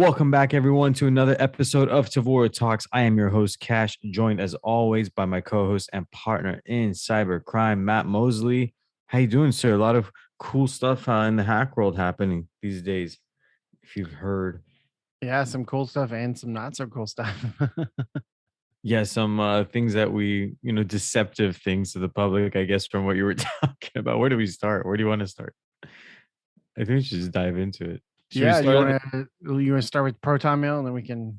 Welcome back, everyone, to another episode of Tevora Talks. I am your host, Cash, joined as always by my co-host and partner in cybercrime, Matt Mosley. How you doing, sir? A lot of cool stuff in the hack world happening these days, if you've heard. Yeah, some cool stuff and some not so cool stuff. Yeah, some things that deceptive things to the public, I guess, from what you were talking about. Where do we start? Where do you want to start? I think we should just dive into it. Should we Yeah, you start? want to start with Proton Mail and then we can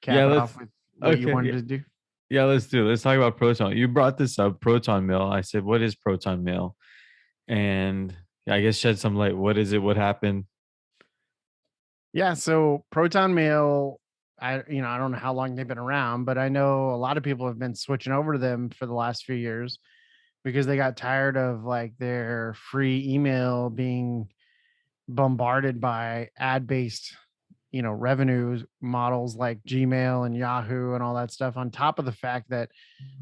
Yeah, cap it let's. off with what you Okay, wanted yeah. to do. Yeah, let's do it. Let's talk about Proton. You brought this up, Proton Mail. I said, what is Proton Mail? And I guess shed some light. What is it? What happened? Yeah, so Proton Mail, I don't know how long they've been around, but I know a lot of people have been switching over to them for the last few years because they got tired of like their free email being bombarded by ad-based revenue models like Gmail and Yahoo and all that stuff, on top of the fact that,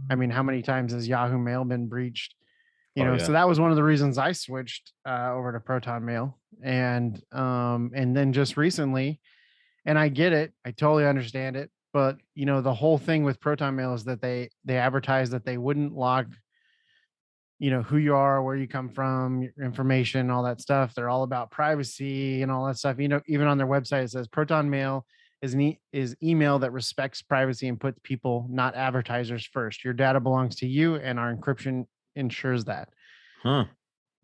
I mean, how many times has Yahoo Mail been breached? Oh So yeah. that was one of the reasons I switched over to Proton Mail. And then just recently, and I get it, I totally understand it, but the whole thing with Proton Mail is that they advertise that they wouldn't log who you are, where you come from, your information, all that stuff. They're all about privacy and all that stuff. Even on their website it says Proton Mail is email that respects privacy and puts people, not advertisers, first. Your data belongs to you and our encryption ensures that. Huh.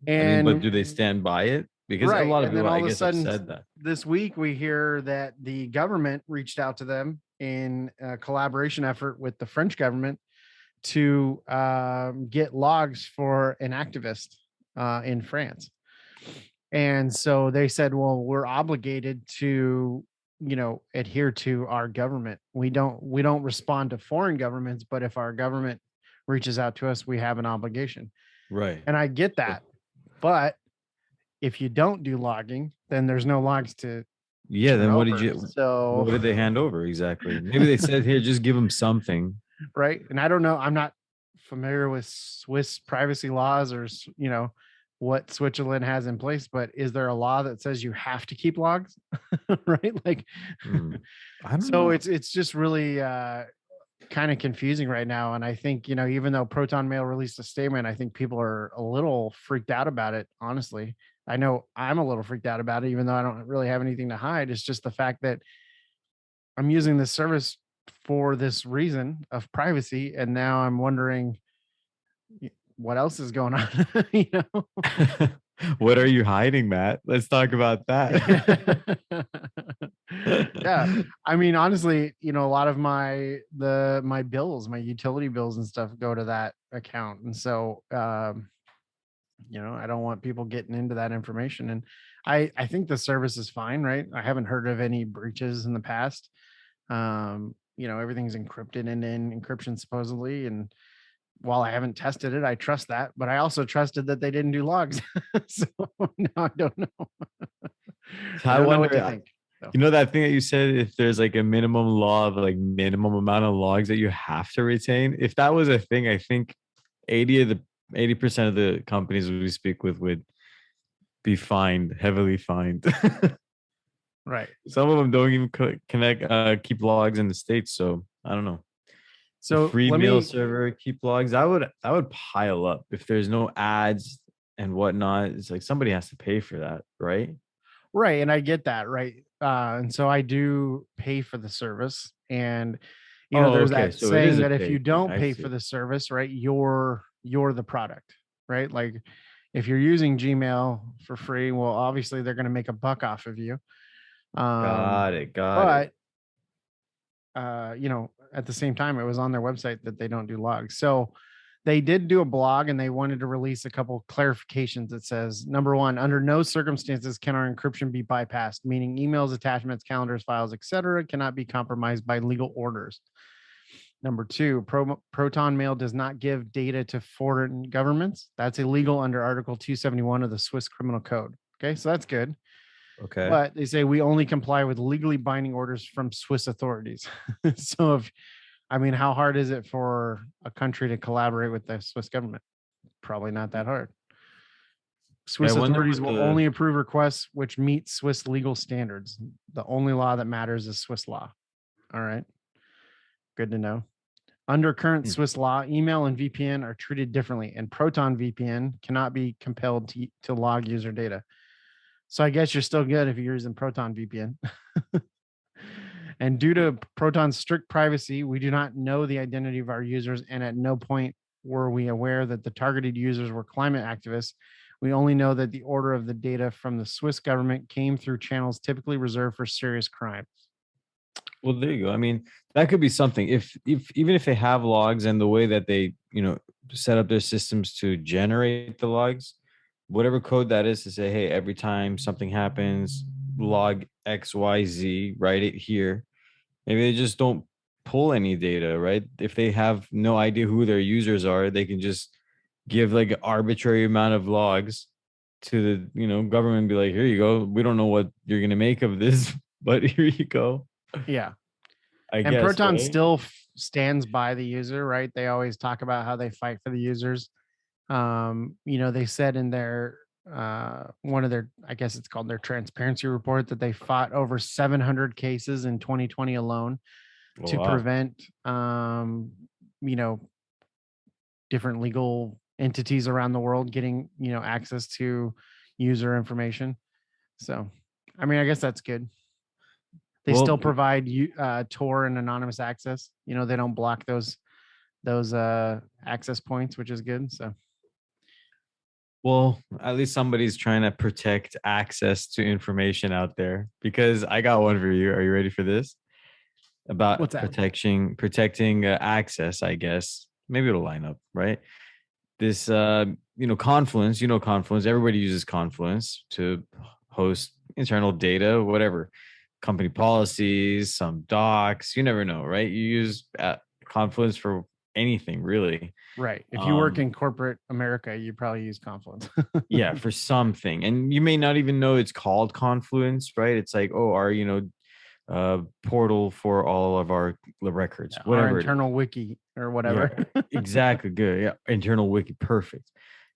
I mean, but And do they stand by it? Because a right, lot of and then people, all I of a guess, have sudden said that. this week we hear that the government reached out to them in a collaboration effort with the French government to get logs for an activist in France. And so they said, well, we're obligated to, adhere to our government. We don't respond to foreign governments, but if our government reaches out to us, we have an obligation. Right. And I get that. But if you don't do logging, then there's no logs to Yeah. turn Then over. So, what did they hand over exactly? Maybe they said, here, just give them something. right. And I don't know, I'm not familiar with Swiss privacy laws or, what Switzerland has in place, but is there a law that says you have to keep logs? Right. Like, I don't so know. it's just really kind of confusing right now. And I think, even though Proton Mail released a statement, I think people are a little freaked out about it. Honestly, I know I'm a little freaked out about it, even though I don't really have anything to hide. It's just the fact that I'm using this service for this reason of privacy. And now I'm wondering what else is going on, What are you hiding, Matt? Let's talk about that. Yeah, I mean, honestly, a lot of my bills, my utility bills and stuff go to that account. And so I don't want people getting into that information. And I think the service is fine, right? I haven't heard of any breaches in the past. Everything's encrypted and in encryption supposedly. And while I haven't tested it, I trust that, but I also trusted that they didn't do logs. So now I don't know. So I I don't know what wonder, to think. So, you know, that thing that you said, if there's like a minimum law of like minimum amount of logs that you have to retain, if that was a thing, I think 80% of the companies we speak with would be fined, heavily fined. right. Some of them don't even keep logs in the States. So I don't know. The So free let mail me, server keep logs. That would pile up if there's no ads and whatnot. It's like somebody has to pay for that, right? right. And I get that. Right. And so I do pay for the service. And, Oh, there's okay. that So it is saying a that if you paid thing. don't I pay for see. the service, right, you're the product, right? Like if you're using Gmail for free, well, obviously they're going to make a buck off of you. Got it. Got it. But at the same time, it was on their website that they don't do logs. So they did do a blog and they wanted to release a couple clarifications that says, number one, under no circumstances can our encryption be bypassed, meaning emails, attachments, calendars, files, etc., cannot be compromised by legal orders. Number two, Proton Mail does not give data to foreign governments. That's illegal under Article 271 of the Swiss Criminal Code. Okay, so that's good. Okay. But they say we only comply with legally binding orders from Swiss authorities. So how hard is it for a country to collaborate with the Swiss government? Probably not that hard. Swiss I wonder authorities what will only approve requests which meet Swiss legal standards. The only law that matters is Swiss law. All right. Good to know. Under current Swiss law, email and VPN are treated differently, and Proton VPN cannot be compelled to log user data. So I guess you're still good if you're using Proton VPN. And due to Proton's strict privacy, we do not know the identity of our users, and at no point were we aware that the targeted users were climate activists. We only know that the order of the data from the Swiss government came through channels typically reserved for serious crimes. Well, there you go. I mean, that could be something. If even if they have logs and the way that they, set up their systems to generate the logs, whatever code that is to say, hey, every time something happens, log XYZ, write it here. Maybe they just don't pull any data, right? If they have no idea who their users are, they can just give like an arbitrary amount of logs to the, government and be like, here you go. We don't know what you're gonna make of this, but here you go. Yeah. I And guess, Proton right? still stands by the user, right? They always talk about how they fight for the users. They said in their one of their, I guess it's called their transparency report, that they fought over 700 cases in 2020 alone Oh, to wow. prevent different legal entities around the world getting access to user information. So I mean, I guess that's good. They still Well, provide you Tor and anonymous access. They don't block those access points, which is good. So at least somebody's trying to protect access to information out there, because I got one for you. Are you ready for this? About what's that? protecting access, I guess. Maybe it'll line up, right? This Confluence, Confluence, everybody uses Confluence to host internal data, whatever, company policies, some docs, you never know, right? You use Confluence for anything, really. Right. If you work in corporate America, you probably use Confluence. Yeah, for something, and you may not even know it's called Confluence, right? It's like, oh, our portal for all of our records, Our whatever it is. internal wiki or Yeah, whatever. exactly. Good. Yeah, internal wiki, perfect.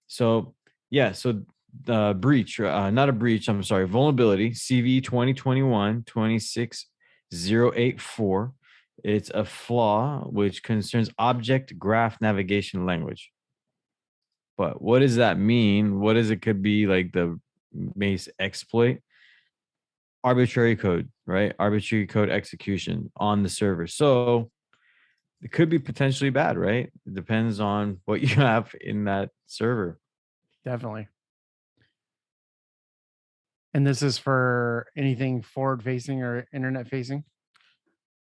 So yeah, so the breach, not a breach. I'm sorry, vulnerability CV 2021-26084. It's a flaw which concerns object graph navigation language. But what does that mean? What is it? Could be like the Mace exploit, arbitrary code, right? Arbitrary code execution on the server. So it could be potentially bad, right? It depends on what you have in that server. Definitely. And this is for anything forward facing or internet facing?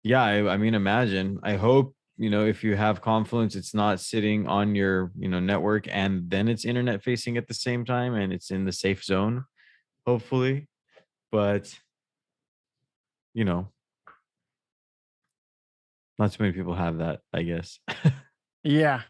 Yeah, I mean, imagine. I hope, if you have Confluence, it's not sitting on your, network and then it's internet facing at the same time and it's in the safe zone, hopefully. But, you know, not too many people have that, I guess. Yeah.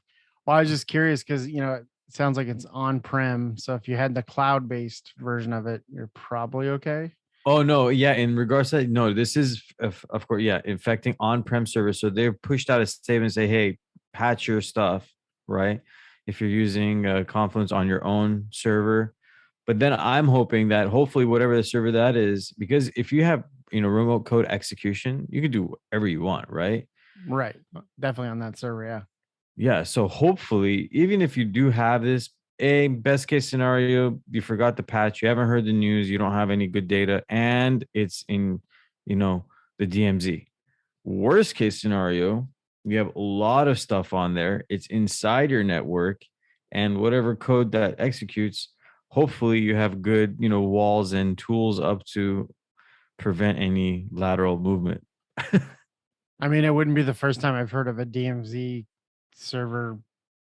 Well, I was just curious because, it sounds like it's on-prem. So if you had the cloud-based version of it, you're probably okay. Oh no, yeah. In regards to that, no, this is of course, yeah, infecting on-prem servers. So they've pushed out a statement and say, hey, patch your stuff, right? If you're using Confluence on your own server. But then I'm hoping that hopefully whatever the server that is, because if you have remote code execution, you can do whatever you want, right? Right. Definitely on that server. Yeah. Yeah. So hopefully, even if you do have this, a best case scenario, you forgot the patch, you haven't heard the news, you don't have any good data, and it's in, the DMZ. Worst case scenario, you have a lot of stuff on there. It's inside your network, and whatever code that executes, hopefully you have good, walls and tools up to prevent any lateral movement. I mean, it wouldn't be the first time I've heard of a DMZ server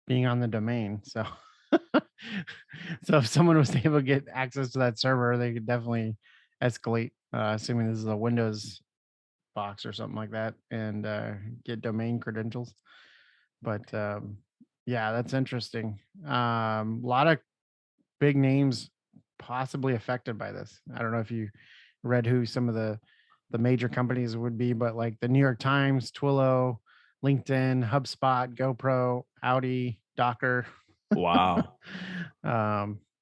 being on the domain. So, so if someone was able to get access to that server, they could definitely escalate, assuming this is a Windows box or something like that, and get domain credentials. But yeah, that's interesting. A lot of big names possibly affected by this. I don't know if you read who some of the major companies would be, but like the New York Times, Twilio, LinkedIn, HubSpot, GoPro, Audi, Docker. Wow.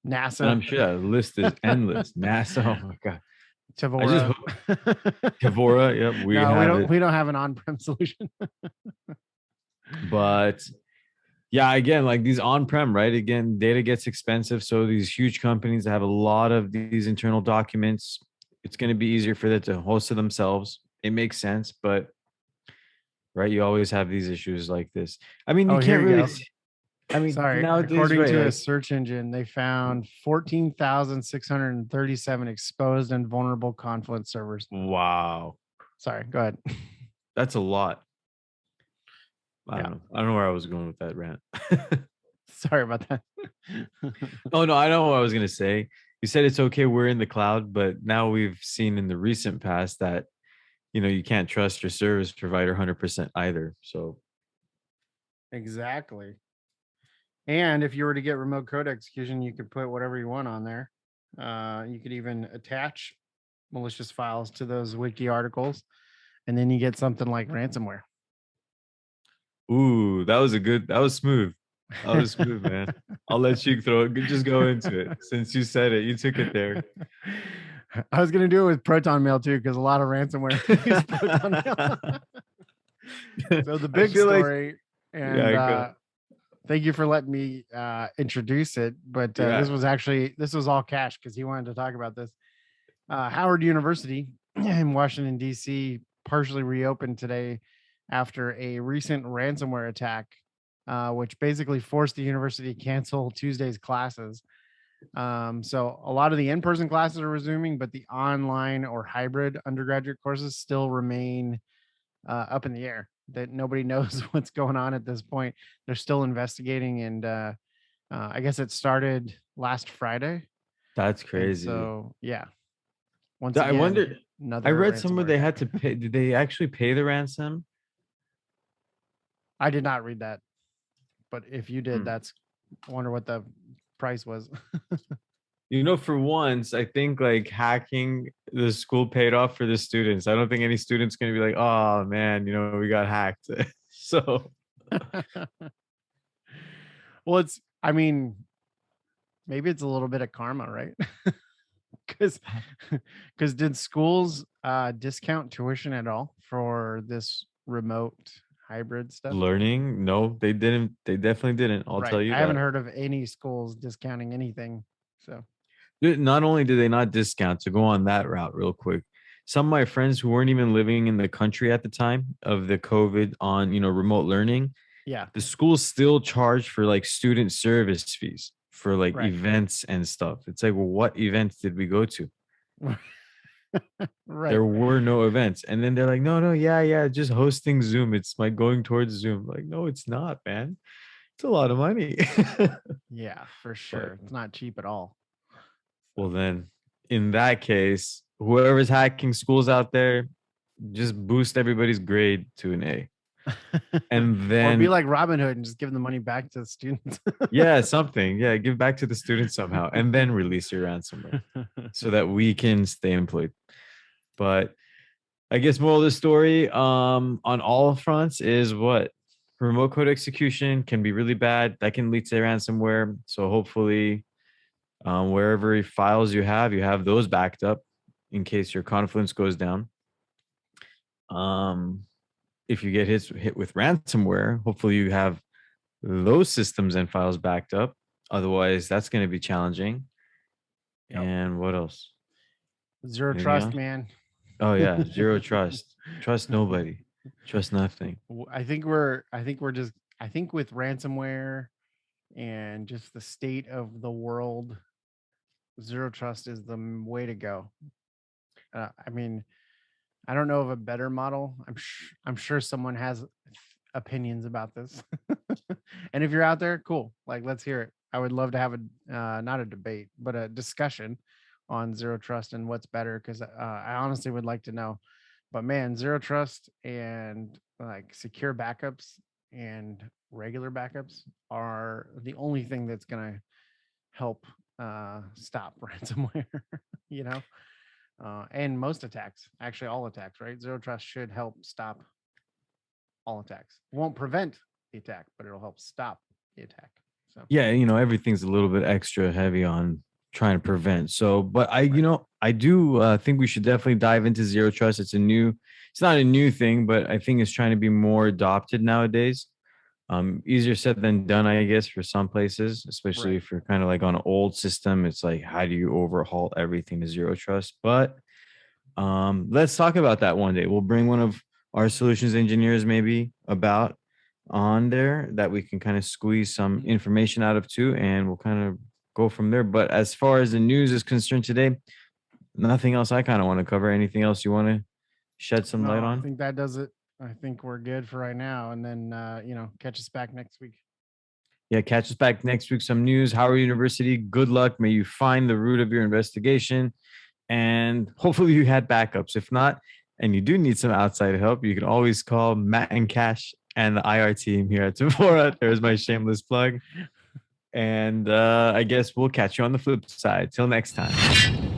And NASA, I'm sure that list is endless. NASA, oh my god. I just Tevora. hope Tevora, yep, we No, we have don't. it. We don't have an on-prem solution. But yeah, again, like these on-prem, right? Again, data gets expensive. So these huge companies that have a lot of these internal documents, it's going to be easier for them to host it themselves. It makes sense, but right, you always have these issues like this. I mean, you Oh, here can't you really. go. I mean, Sorry. nowadays, According right? to a Like, search engine, they found 14,637 exposed and vulnerable Confluence servers. wow, Sorry. Go ahead. that's a lot. I Yeah. don't know. I don't know where I was going with that rant. Sorry about that. Oh no, I know what I was gonna say. You said it's okay, we're in the cloud, but now we've seen in the recent past that you can't trust your service provider 100% either. So Exactly. And if you were to get remote code execution, you could put whatever you want on there. You could even attach malicious files to those wiki articles, and then you get something like ransomware. ooh, that was smooth. That was smooth, man. I'll let you throw it. Just go into it. Since you said it, you took it there. I was going to do it with Proton Mail too, because a lot of ransomware use Proton Mail. So the I big feel like story, and yeah, go. thank you for letting me introduce it. But Yeah. this was all Cash because he wanted to talk about this. Howard University in Washington, D.C. partially reopened today after a recent ransomware attack, which basically forced the university to cancel Tuesday's classes. So a lot of the in-person classes are resuming, but the online or hybrid undergraduate courses still remain up in the air. That nobody knows what's going on at this point. They're still investigating, and I guess it started last Friday. That's And crazy. so, yeah, once I again, wonder. I another read somewhere ransomware they had attack. to pay. Did they actually pay the ransom? I did not read that, but if you did, Hmm. that's I wonder what the price was. For once, I think like hacking the school paid off for the students. I don't think any student's gonna be like, oh man, we got hacked. So Well, I mean, maybe it's a little bit of karma, right? Because did schools discount tuition at all for this remote hybrid stuff? learning, no, they didn't. They definitely didn't. I'll tell Right. you I haven't that. heard of any schools discounting anything. So Not only did they not discount to go on that route real quick, some of my friends who weren't even living in the country at the time of the COVID on, remote learning, yeah, the school still charged for like student service fees for like right. events and stuff. It's like, well, what events did we go to? Right. There were no events. And then they're like, no, no, yeah, yeah, just hosting Zoom. It's like going towards Zoom. Like, no, it's not, man. It's a lot of money. Yeah, for But sure. It's not cheap at all. well, So then in that case, whoever's hacking schools out there, just boost everybody's grade to an A. And or be then, like Robin Hood and just give the money back to the students. yeah, something. Yeah, give back to the students somehow and then release your ransomware so that we can stay employed. But I guess moral of the story, on all fronts is what remote code execution can be really bad. That can lead to ransomware. So hopefully, wherever files you have those backed up in case your Confluence goes down. Um, if you get hit with ransomware, hopefully you have those systems and files backed up. Otherwise, that's going to be challenging. Yep. And what else? Zero Anything trust, else? man. Oh yeah, zero trust. Trust nobody. Trust nothing. I think with ransomware and just the state of the world, zero trust is the way to go. I mean, I don't know of a better model. I'm sure someone has opinions about this. And if you're out there, cool. Like, let's hear it. I would love to have a not a debate, but a discussion on zero trust and what's better. Because I honestly would like to know. But man, zero trust and like secure backups and regular backups are the only thing that's gonna help stop ransomware. you know and most attacks, actually all attacks, right? Zero trust should help stop all attacks. It won't prevent the attack, but it'll help stop the attack. So Yeah, everything's a little bit extra heavy on trying to prevent. So, but right, I do think we should definitely dive into zero trust. It's not a new thing, but I think it's trying to be more adopted nowadays. Easier said than done, I guess, for some places, especially right. if you're kind of like on an old system. It's like, how do you overhaul everything to zero trust? But let's talk about that one day. We'll bring one of our solutions engineers maybe about on there that we can kind of squeeze some information out of too, and we'll kind of go from there. But as far as the news is concerned today, nothing else I kind of want to cover. Anything else you want to shed some No, light I on? think that does it. I think we're good for right now, and then catch us back next week. Yeah, catch us back next week. Some news. Howard University, good luck. May you find the root of your investigation. And hopefully you had backups. If not, and you do need some outside help, you can always call Matt and Cash and the IR team here at Tevora. There's my shameless plug. And I guess we'll catch you on the flip side. Till next time.